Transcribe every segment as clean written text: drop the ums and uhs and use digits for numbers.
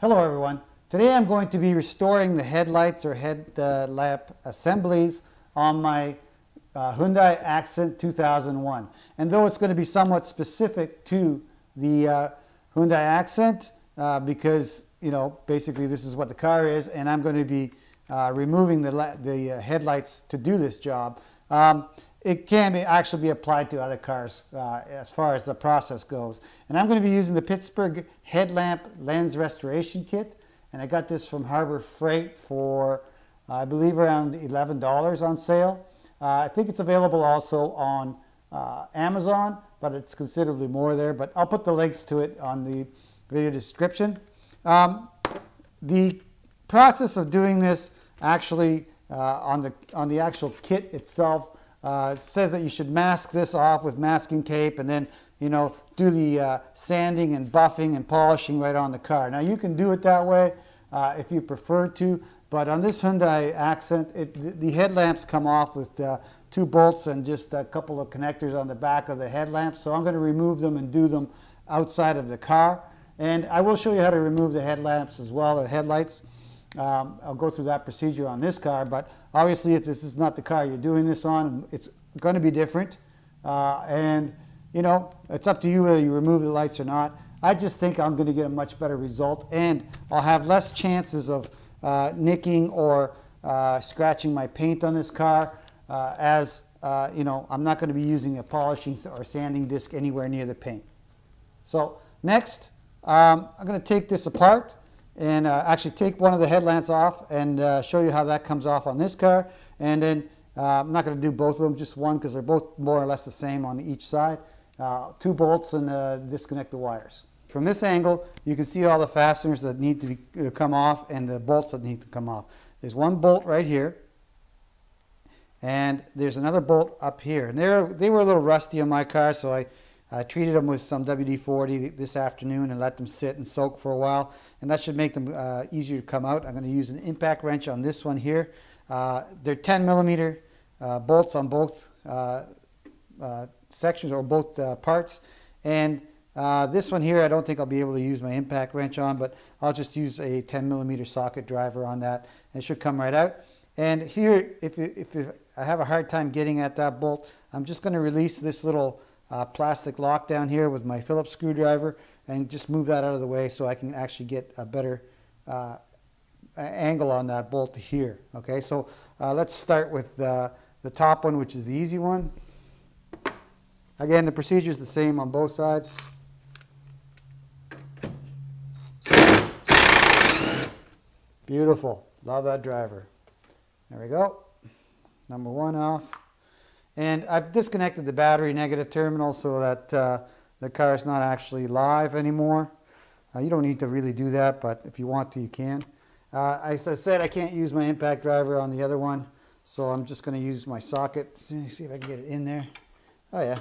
Hello everyone. Today I'm going to be restoring the headlights or headlamp assemblies on my Hyundai Accent 2001. And though it's going to be somewhat specific to the Hyundai Accent because, you know, basically this is what the car is, and I'm going to be removing the headlights to do this job, it can actually be applied to other cars as far as the process goes. And I'm going to be using the Pittsburgh Headlamp Lens Restoration Kit. And I got this from Harbor Freight for, I believe, around $11 on sale. I think it's available also on Amazon, but it's considerably more there. But I'll put the links to it on the video description. The process of doing this actually on the actual kit itself, it says that you should mask this off with masking tape and then, you know, do the sanding and buffing and polishing right on the car. Now you can do it that way if you prefer to, but on this Hyundai Accent, the headlamps come off with 2 bolts and just a couple of connectors on the back of the headlamp. So I'm going to remove them and do them outside of the car. And I will show you how to remove the headlamps as well, or headlights. I'll go through that procedure on this car, but obviously if this is not the car you're doing this on, it's going to be different. And you know, it's up to you whether you remove the lights or not. I just think I'm going to get a much better result, and I'll have less chances of nicking or scratching my paint on this car, as you know, I'm not going to be using a polishing or sanding disc anywhere near the paint. So next, I'm going to take this apart and actually take one of the headlamps off and show you how that comes off on this car. And then I'm not going to do both of them, just one, because they're both more or less the same on each side. 2 bolts and disconnect the wires. From this angle, you can see all the fasteners that need to come off and the bolts that need to come off. There's one bolt right here, and there's another bolt up here. And they were a little rusty on my car, so I treated them with some WD-40 this afternoon and let them sit and soak for a while, and that should make them easier to come out. I'm going to use an impact wrench on this one here. They're 10mm bolts on both sections, or both parts, and this one here I don't think I'll be able to use my impact wrench on, but I'll just use a 10mm socket driver on that, and it should come right out. And here, if I have a hard time getting at that bolt, I'm just going to release this little plastic lock down here with my Phillips screwdriver and just move that out of the way so I can actually get a better angle on that bolt here. Okay, so let's start with the top one, which is the easy one. Again, the procedure is the same on both sides. Beautiful. Love that driver. There we go. Number 1 off. And I've disconnected the battery negative terminal so that the car is not actually live anymore. You don't need to really do that, but if you want to, you can. As I said, I can't use my impact driver on the other one, so I'm just going to use my socket. See if I can get it in there. Oh yeah.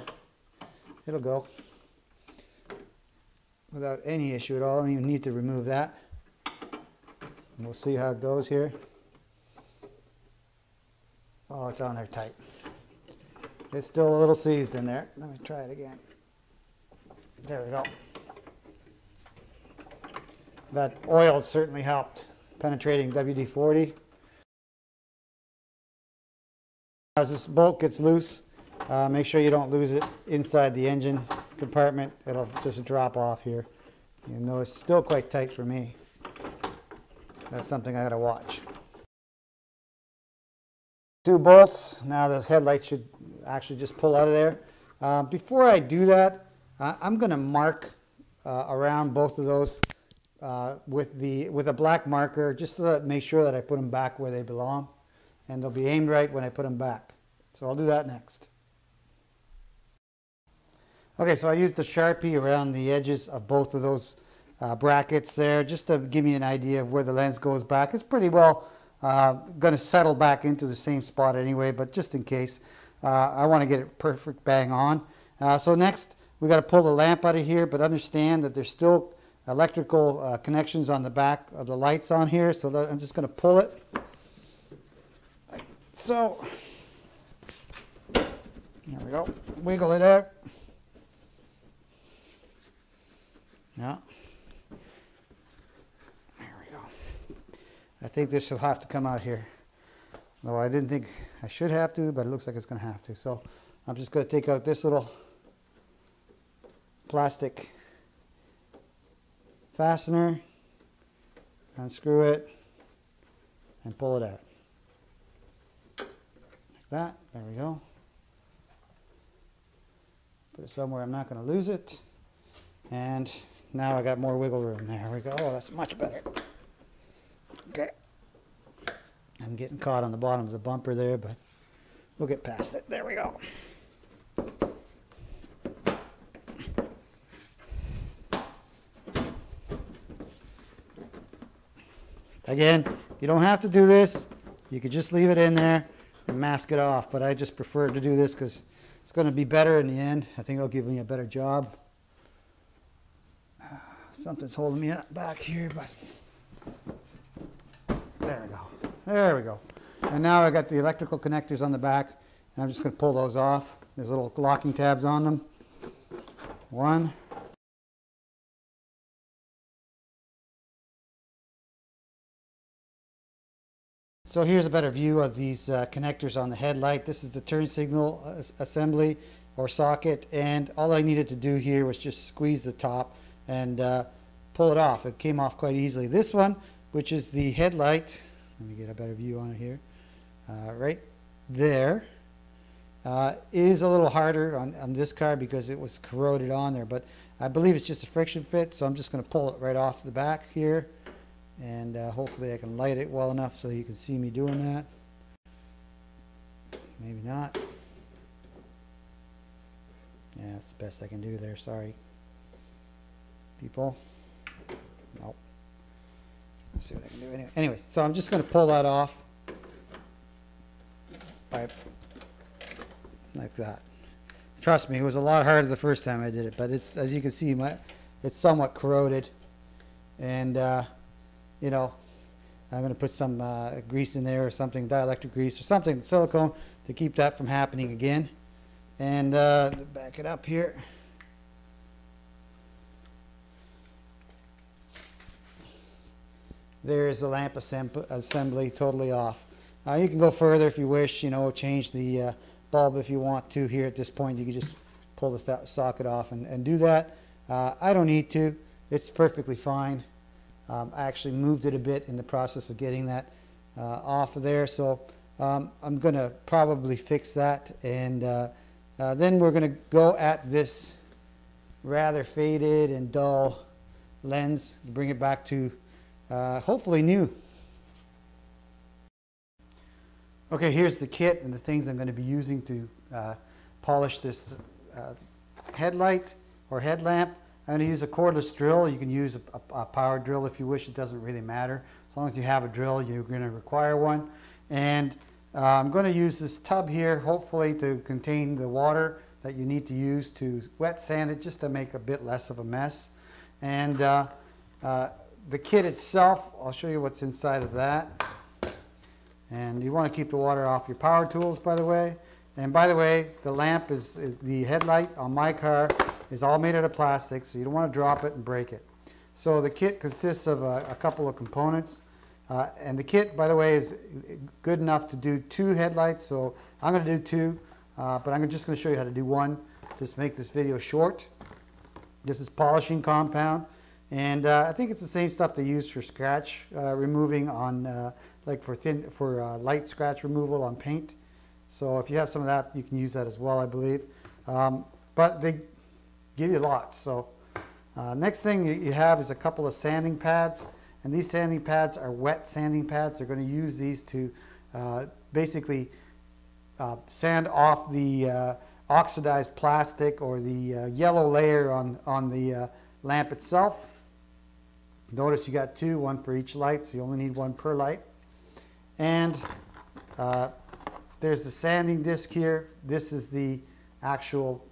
It'll go without any issue at all. I don't even need to remove that. And we'll see how it goes here. Oh, it's on there tight. It's still a little seized in there. Let me try it again. There we go. That oil certainly helped penetrating WD-40. As this bolt gets loose, make sure you don't lose it inside the engine compartment. It'll just drop off here. You know, it's still quite tight for me. That's something I gotta watch. 2 bolts. Now the headlight should actually just pull out of there. Before I do that, I'm gonna mark around both of those with a black marker, just to make sure that I put them back where they belong, and they'll be aimed right when I put them back. So I'll do that next. Okay, so I used the Sharpie around the edges of both of those brackets there, just to give me an idea of where the lens goes back. It's pretty well going to settle back into the same spot anyway, but just in case, I want to get it perfect bang on. So next, we got to pull the lamp out of here, but understand that there's still electrical connections on the back of the lights on here, so I'm just going to pull it. So, there we go. Wiggle it out. Yeah. I think this will have to come out here. No, I didn't think I should have to, but it looks like it's going to have to. So I'm just going to take out this little plastic fastener, unscrew it, and pull it out. Like that. There we go. Put it somewhere I'm not going to lose it. And now I got more wiggle room. There we go. Oh, that's much better. Okay. I'm getting caught on the bottom of the bumper there, but we'll get past it. There we go. Again, you don't have to do this. You could just leave it in there and mask it off, but I just prefer to do this because it's going to be better in the end. I think it'll give me a better job. Something's holding me back here, but there we go. There we go. And now I got the electrical connectors on the back, and I'm just going to pull those off. There's little locking tabs on them. One. So here's a better view of these connectors on the headlight. This is the turn signal assembly or socket, and all I needed to do here was just squeeze the top and pull it off. It came off quite easily. This one, which is the headlight, let me get a better view on it here, right there, is a little harder on this car because it was corroded on there, but I believe it's just a friction fit, so I'm just going to pull it right off the back here, and hopefully I can light it well enough so you can see me doing that. Maybe not. Yeah, that's the best I can do there, sorry people. Nope. Let's see what I can do. Anyways, so I'm just going to pull that off like that. Trust me, it was a lot harder the first time I did it, but it's, as you can see, it's somewhat corroded, and you know, I'm going to put some grease in there or something, dielectric grease or something, silicone, to keep that from happening again. And back it up here. There's the lamp assembly totally off. You can go further if you wish, you know, change the bulb if you want to. Here at this point you can just pull the socket off and do that. I don't need to. It's perfectly fine. I actually moved it a bit in the process of getting that off of there, so I'm going to probably fix that, and then we're going to go at this rather faded and dull lens to bring it back to hopefully new. Okay, here's the kit and the things I'm going to be using to polish this headlight or headlamp. I'm going to use a cordless drill. You can use a power drill if you wish. It doesn't really matter. As long as you have a drill, you're going to require one. And I'm going to use this tub here, hopefully to contain the water that you need to use to wet sand it, just to make a bit less of a mess. And the kit itself, I'll show you what's inside of that. And you want to keep the water off your power tools, by the way. And by the way, the lamp is the headlight on my car is all made out of plastic, so you don't want to drop it and break it. So the kit consists of a couple of components. And the kit, by the way, is good enough to do 2 headlights. So I'm going to do 2, but I'm just going to show you how to do 1, just to make this video short. This is polishing compound. And I think it's the same stuff they use for scratch removing on, like for light scratch removal on paint. So if you have some of that, you can use that as well, I believe. But they give you lots. So next thing you have is a couple of sanding pads. And these sanding pads are wet sanding pads. They're going to use these to basically sand off the oxidized plastic or the yellow layer on the lamp itself. Notice you got 2, 1 for each light, so you only need 1 per light. And there's the sanding disc here. This is the actual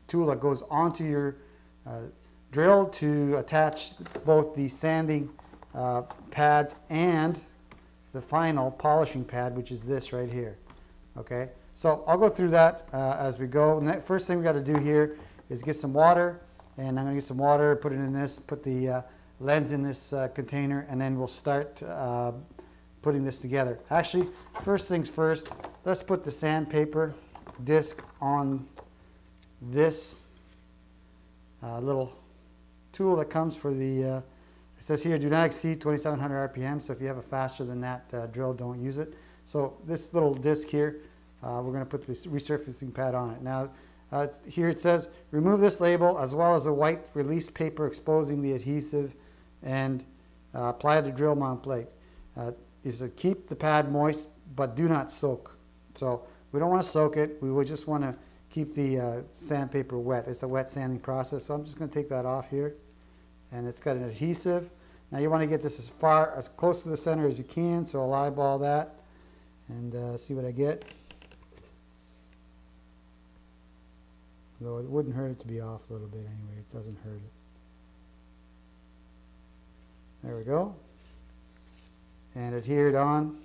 tool that goes onto your drill to attach both the sanding pads and the final polishing pad, which is this right here. Okay, so I'll go through that as we go. And that first thing we got to do here is get some water, and I'm going to get some water, put it in this, put the lens in this container, and then we'll start putting this together. Actually, first things first, let's put the sandpaper disc on this little tool that comes for the, it says here, do not exceed 2700 RPM, so if you have a faster than that drill, don't use it. So this little disc here, we're going to put this resurfacing pad on it. Now, here it says, remove this label as well as a white release paper exposing the adhesive and apply to drill mount plate. Is to keep the pad moist, but do not soak. So we don't want to soak it. We would just want to keep the sandpaper wet. It's a wet sanding process. So I'm just going to take that off here. And it's got an adhesive. Now you want to get this as close to the center as you can. So I'll eyeball that and see what I get. Though it wouldn't hurt it to be off a little bit anyway. It doesn't hurt it. There we go. And adhere it on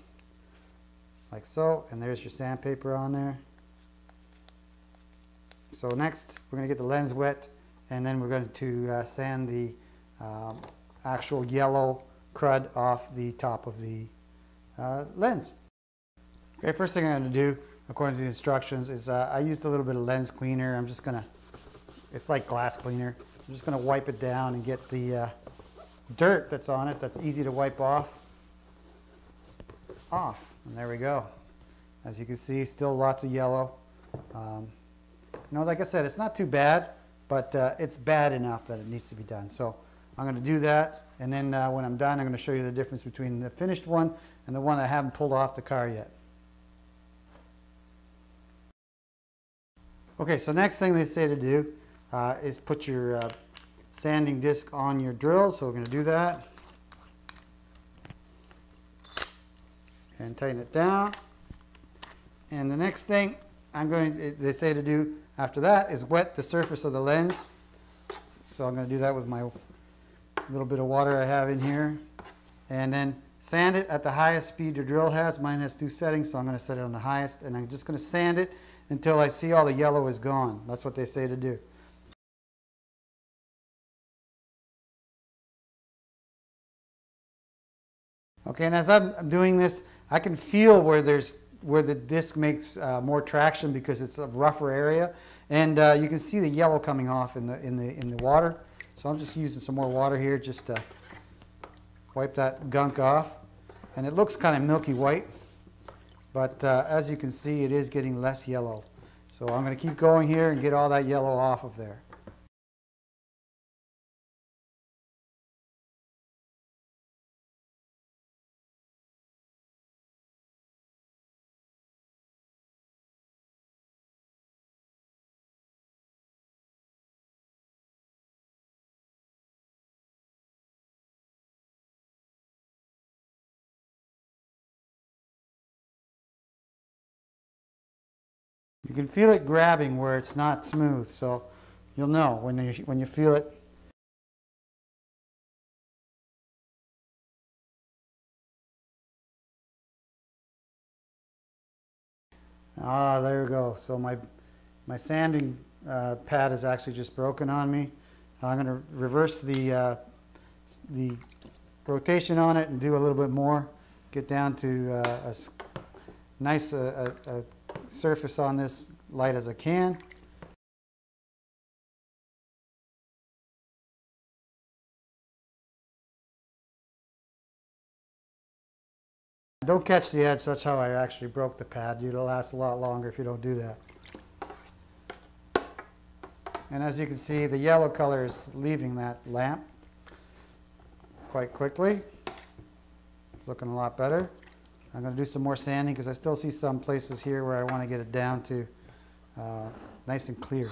like so, and there's your sandpaper on there. So next we're going to get the lens wet, and then we're going to sand the actual yellow crud off the top of the lens. Okay, first thing I'm going to do according to the instructions is I used a little bit of lens cleaner. I'm just going to, it's like glass cleaner. I'm just going to wipe it down and get the dirt that's on it, that's easy to wipe off. And there we go. As you can see, still lots of yellow. You know, like I said, it's not too bad, but it's bad enough that it needs to be done. So I'm going to do that, and then when I'm done, I'm going to show you the difference between the finished one and the one I haven't pulled off the car yet. Okay, so next thing they say to do is put your sanding disc on your drill. So we're going to do that. And tighten it down. And the next thing they say to do after that is wet the surface of the lens. So I'm going to do that with my little bit of water I have in here. And then sand it at the highest speed your drill has. Mine has 2 settings, so I'm going to set it on the highest. And I'm just going to sand it until I see all the yellow is gone. That's what they say to do. Okay, and as I'm doing this, I can feel where the disc makes more traction because it's a rougher area, and you can see the yellow coming off in the water. So I'm just using some more water here just to wipe that gunk off, and it looks kind of milky white, but as you can see, it is getting less yellow. So I'm going to keep going here and get all that yellow off of there. You can feel it grabbing where it's not smooth, so you'll know when you feel it. Ah, there we go. So my sanding pad is actually just broken on me. I'm going to reverse the rotation on it and do a little bit more. Get down to a nice surface on this light as I can. Don't catch the edge. That's how I actually broke the pad. It'll last a lot longer if you don't do that. And as you can see, the yellow color is leaving that lamp quite quickly. It's looking a lot better. I'm going to do some more sanding because I still see some places here where I want to get it down to nice and clear.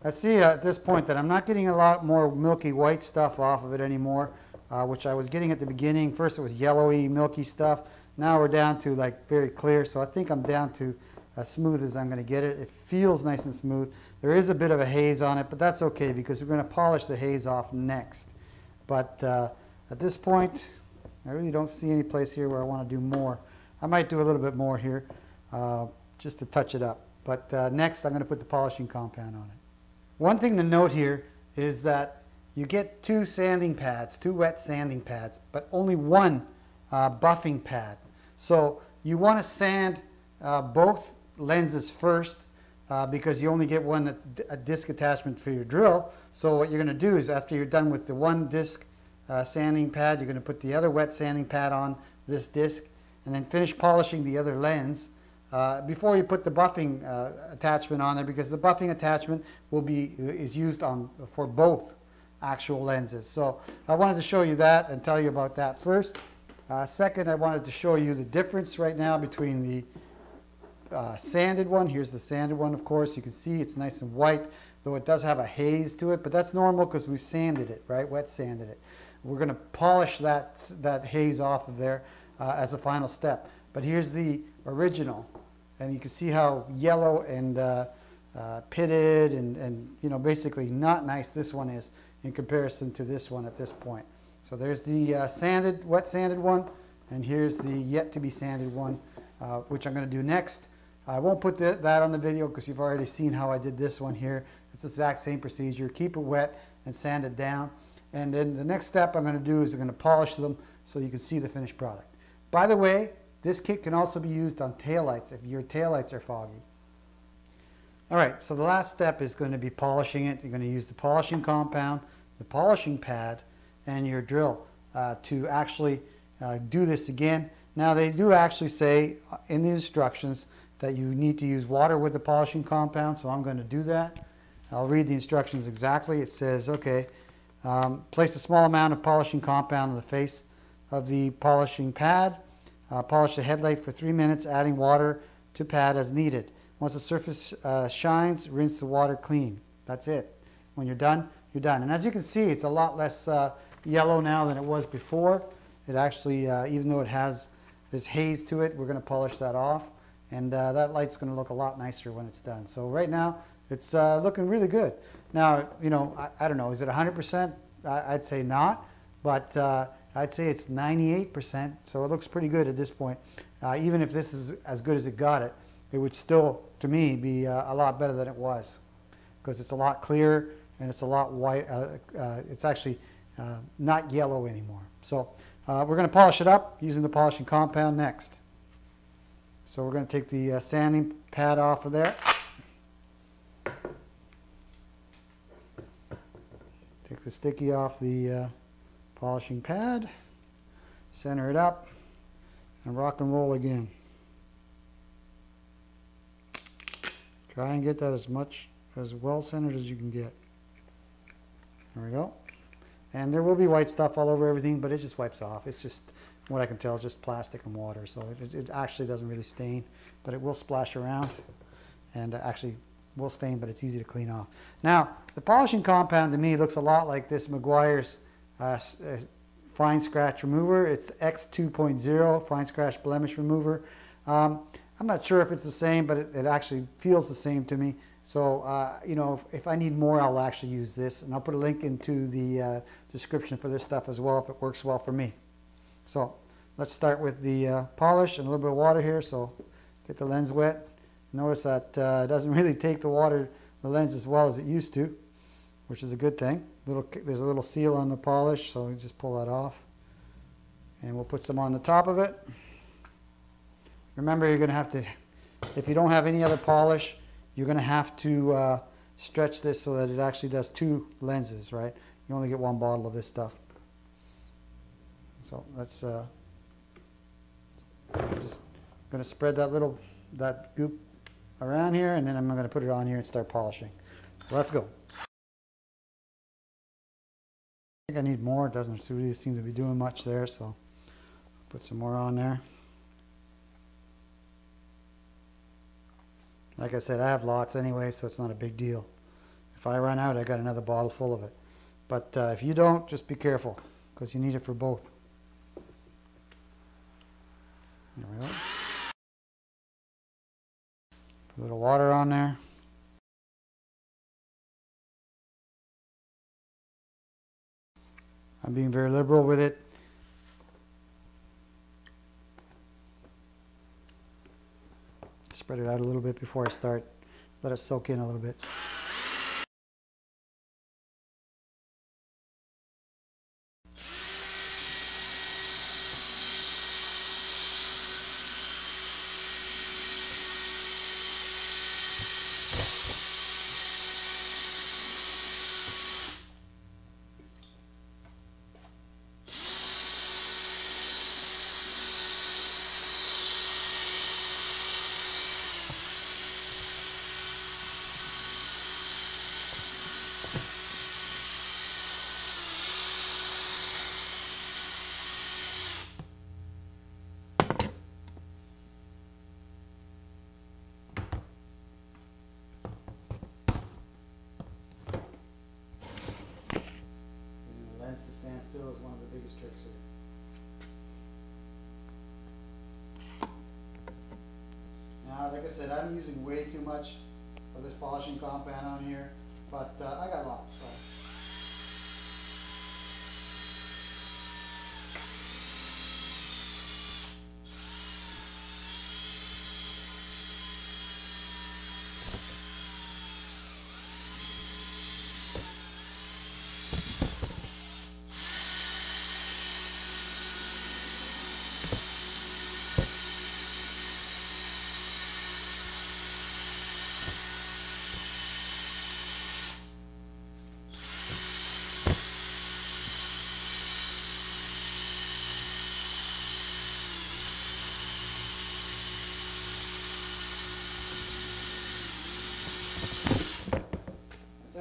I see at this point that I'm not getting a lot more milky white stuff off of it anymore, which I was getting at the beginning. First it was yellowy, milky stuff. Now we're down to like very clear, so I think I'm down to as smooth as I'm going to get it. It feels nice and smooth. There is a bit of a haze on it, but that's okay because we're going to polish the haze off next. But at this point, I really don't see any place here where I want to do more. I might do a little bit more here just to touch it up. But next I'm going to put the polishing compound on it. One thing to note here is that you get two sanding pads, two wet sanding pads, but only one buffing pad. So you want to sand both lenses first because you only get a disc attachment for your drill. So what you're going to do is after you're done with the one disc sanding pad, you're going to put the other wet sanding pad on this disc and then finish polishing the other lens before you put the buffing attachment on there, because the buffing attachment is used for both actual lenses. So I wanted to show you that and tell you about that first. Second, I wanted to show you the difference right now between the sanded one. Here's the sanded one, of course. You can see it's nice and white, though it does have a haze to it, but that's normal because we've sanded it, right? Wet sanded it. We're going to polish that haze off of there as a final step. But here's the original, and you can see how yellow and pitted and you know, basically not nice this one is in comparison to this one at this point. So there's the wet sanded one, and here's the yet to be sanded one, which I'm going to do next. I won't put that on the video because you've already seen how I did this one here. It's the exact same procedure. Keep it wet and sand it down. And then the next step I'm going to do is I'm going to polish them so you can see the finished product. By the way, this kit can also be used on taillights if your taillights are foggy. All right, so the last step is going to be polishing it. You're going to use the polishing compound, the polishing pad, and your drill to actually do this again. Now they do actually say in the instructions that you need to use water with the polishing compound, so I'm going to do that. I'll read the instructions exactly. It says, okay, place a small amount of polishing compound on the face of the polishing pad. Polish the headlight for 3 minutes, adding water to pad as needed. Once the surface shines, rinse the water clean. That's it. When you're done, you're done. And as you can see, it's a lot less yellow now than it was before. It actually, even though it has this haze to it, we're going to polish that off. And that light's going to look a lot nicer when it's done. So right now, it's looking really good. Now, you know, I don't know, is it 100%? I'd say not, but I'd say it's 98%, so it looks pretty good at this point. Even if this is as good as it got it, it would still, to me, be a lot better than it was, because it's a lot clearer and it's a lot white. It's actually not yellow anymore. So we're going to polish it up using the polishing compound next. So we're going to take the sanding pad off of there. Take the sticky off the polishing pad, center it up, and rock and roll again. Try and get that as well centered as you can get. There we go. And there will be white stuff all over everything, but it just wipes off. It's just, what I can tell, just plastic and water. So it actually doesn't really stain, but it will splash around and actually will stain, but it's easy to clean off. Now, the polishing compound to me looks a lot like this Meguiar's fine scratch remover. It's X2.0 fine scratch blemish remover. I'm not sure if it's the same, but it actually feels the same to me. So, you know, if I need more, I'll actually use this. And I'll put a link into the description for this stuff as well if it works well for me. So, let's start with the polish and a little bit of water here. So, get the lens wet. Notice that it doesn't really take the lens as well as it used to, which is a good thing. There's a little seal on the polish, so we just pull that off. And we'll put some on the top of it. Remember, you're going to have to, if you don't have any other polish, you're going to have to stretch this so that it actually does two lenses, right? You only get one bottle of this stuff. So let's, I'm just going to spread that goop around here, and then I'm going to put it on here and start polishing. Let's go. I think I need more. It doesn't really seem to be doing much there, so put some more on there. Like I said, I have lots anyway, so it's not a big deal. If I run out, I got another bottle full of it. But if you don't, just be careful, because you need it for both. There we go. Put a little water on there. I'm being very liberal with it. spread it out a little bit before I start. Let it soak in a little bit. Still is one of the biggest tricks here. Now, like I said, I'm using way too much of this polishing compound on here, but I got lots. So.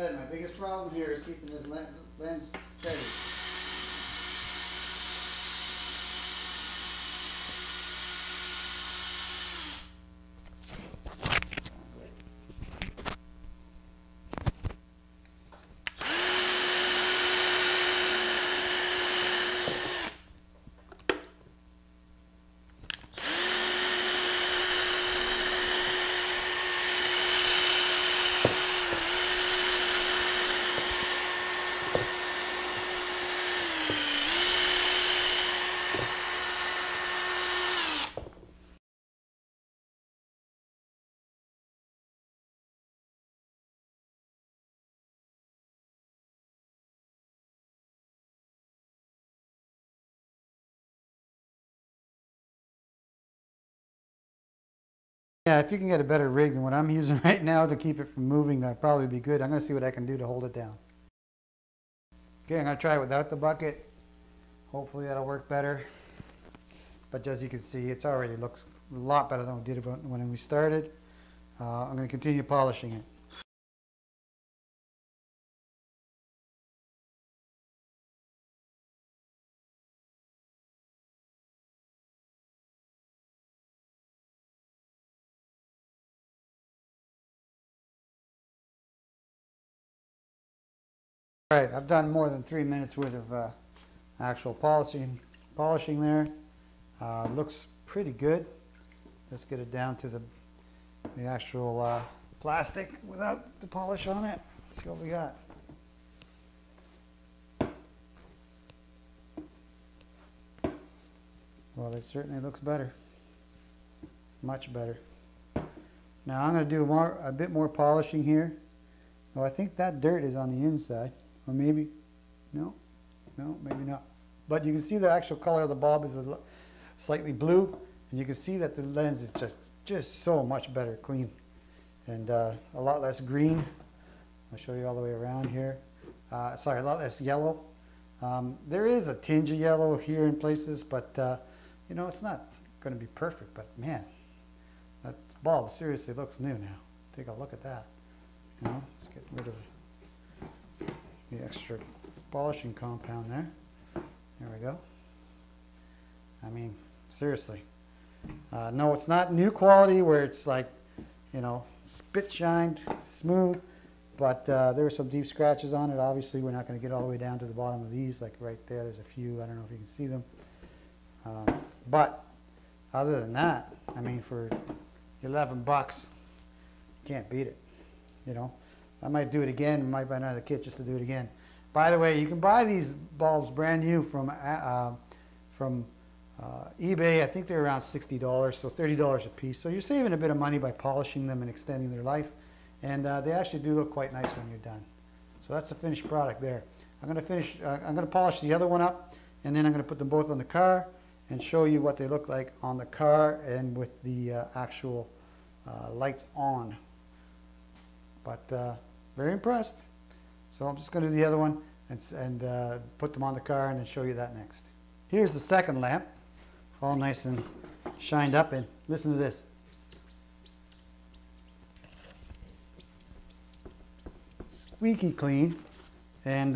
My biggest problem here is keeping this lens steady. Yeah, if you can get a better rig than what I'm using right now to keep it from moving, that'd probably be good. I'm going to see what I can do to hold it down. Okay, I'm going to try it without the bucket. Hopefully that'll work better. But as you can see, it already looks a lot better than we did when we started. I'm going to continue polishing it. All right, I've done more than 3 minutes worth of actual polishing there. Looks pretty good. Let's get it down to the actual plastic without the polish on it. Let's see what we got. Well, it certainly looks better. Much better. Now I'm going to do a bit more polishing here. Oh, I think that dirt is on the inside. Or maybe, no, maybe not. But you can see the actual color of the bulb is slightly blue, and you can see that the lens is just so much better clean, and a lot less green. I'll show you all the way around here. Sorry, a lot less yellow. There is a tinge of yellow here in places, but you know, it's not going to be perfect. But man, that bulb seriously looks new now. Take a look at that. You know, let's get rid of the extra polishing compound there. There we go. I mean, seriously. No, it's not new quality where it's like, you know, spit shined, smooth, but there are some deep scratches on it. Obviously, we're not going to get all the way down to the bottom of these. Like right there, there's a few. I don't know if you can see them. But other than that, I mean, for 11 bucks, can't beat it. You know, I might do it again. Might buy another kit just to do it again. By the way, you can buy these bulbs brand new from eBay, I think they're around $60, so $30 a piece. So you're saving a bit of money by polishing them and extending their life. And they actually do look quite nice when you're done. So that's the finished product there. I'm going to polish the other one up, and then I'm going to put them both on the car and show you what they look like on the car and with the actual lights on. But very impressed. So I'm just going to do the other one and put them on the car and then show you that next. Here's the second lamp, all nice and shined up, and listen to this. Squeaky clean and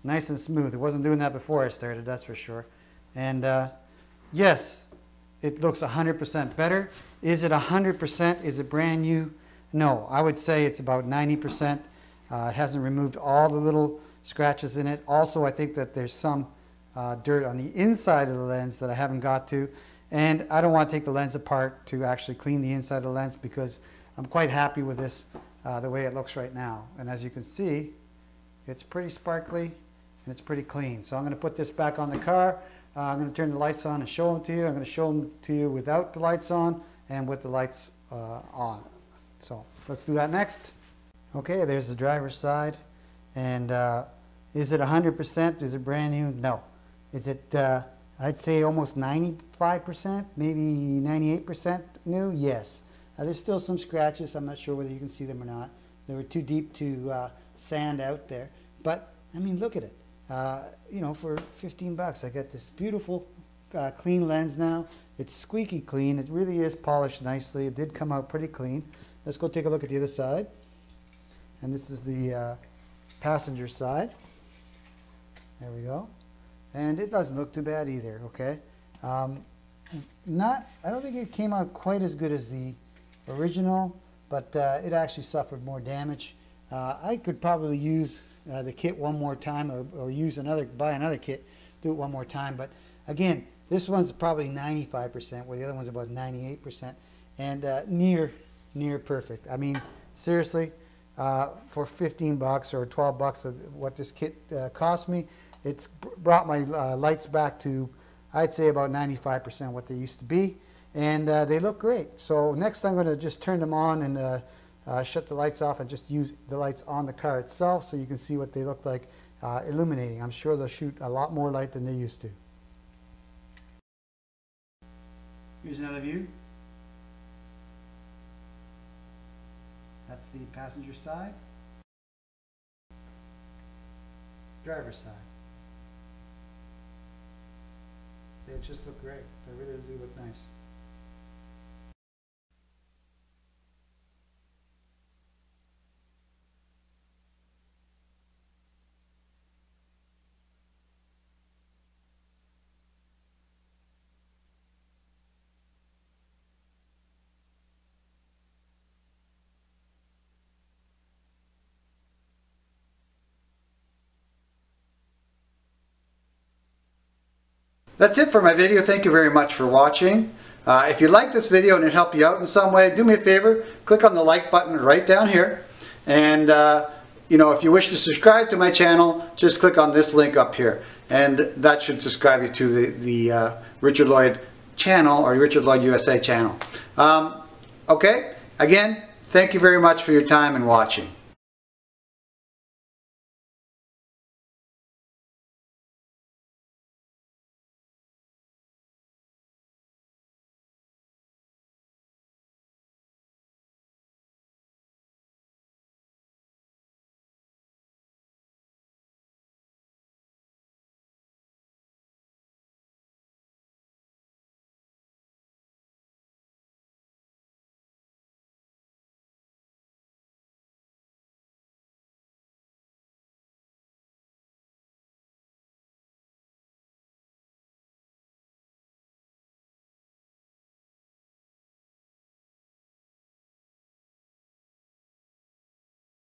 nice and smooth. It wasn't doing that before I started, that's for sure. And yes, it looks 100% better. Is it 100%? Is it brand new? No, I would say it's about 90%. It hasn't removed all the little scratches in it. Also, I think that there's some dirt on the inside of the lens that I haven't got to. And I don't want to take the lens apart to actually clean the inside of the lens because I'm quite happy with this, the way it looks right now. And as you can see, it's pretty sparkly and it's pretty clean. So I'm going to put this back on the car. I'm going to turn the lights on and show them to you. I'm going to show them to you without the lights on and with the lights on. So let's do that next. Okay, there's the driver's side. And is it 100%? Is it brand new? No. Is it, I'd say almost 95%, maybe 98% new? Yes. There's still some scratches. I'm not sure whether you can see them or not. They were too deep to sand out there. But, I mean, look at it. You know, for 15 bucks, I got this beautiful clean lens now. It's squeaky clean. It really is polished nicely. It did come out pretty clean. Let's go take a look at the other side. And this is the passenger side. There we go. And it doesn't look too bad either, okay? I don't think it came out quite as good as the original, but it actually suffered more damage. I could probably use the kit one more time or buy another kit, do it one more time. But again, this one's probably 95%, where the other one's about 98%, and near perfect. I mean, seriously, for 15 bucks or 12 bucks of what this kit cost me, it's brought my lights back to, I'd say, about 95% what they used to be, and they look great. So next I'm going to just turn them on and shut the lights off and just use the lights on the car itself so you can see what they look like illuminating. I'm sure they'll shoot a lot more light than they used to. Here's another view. That's the passenger side. Driver's side. They just look great. They really do look nice. That's it for my video. Thank you very much for watching. If you like this video and it helped you out in some way, do me a favor, click on the like button right down here. And you know, if you wish to subscribe to my channel, just click on this link up here. And that should subscribe you to the Richard Lloyd channel, or Richard Lloyd USA channel. Okay, again, thank you very much for your time and watching.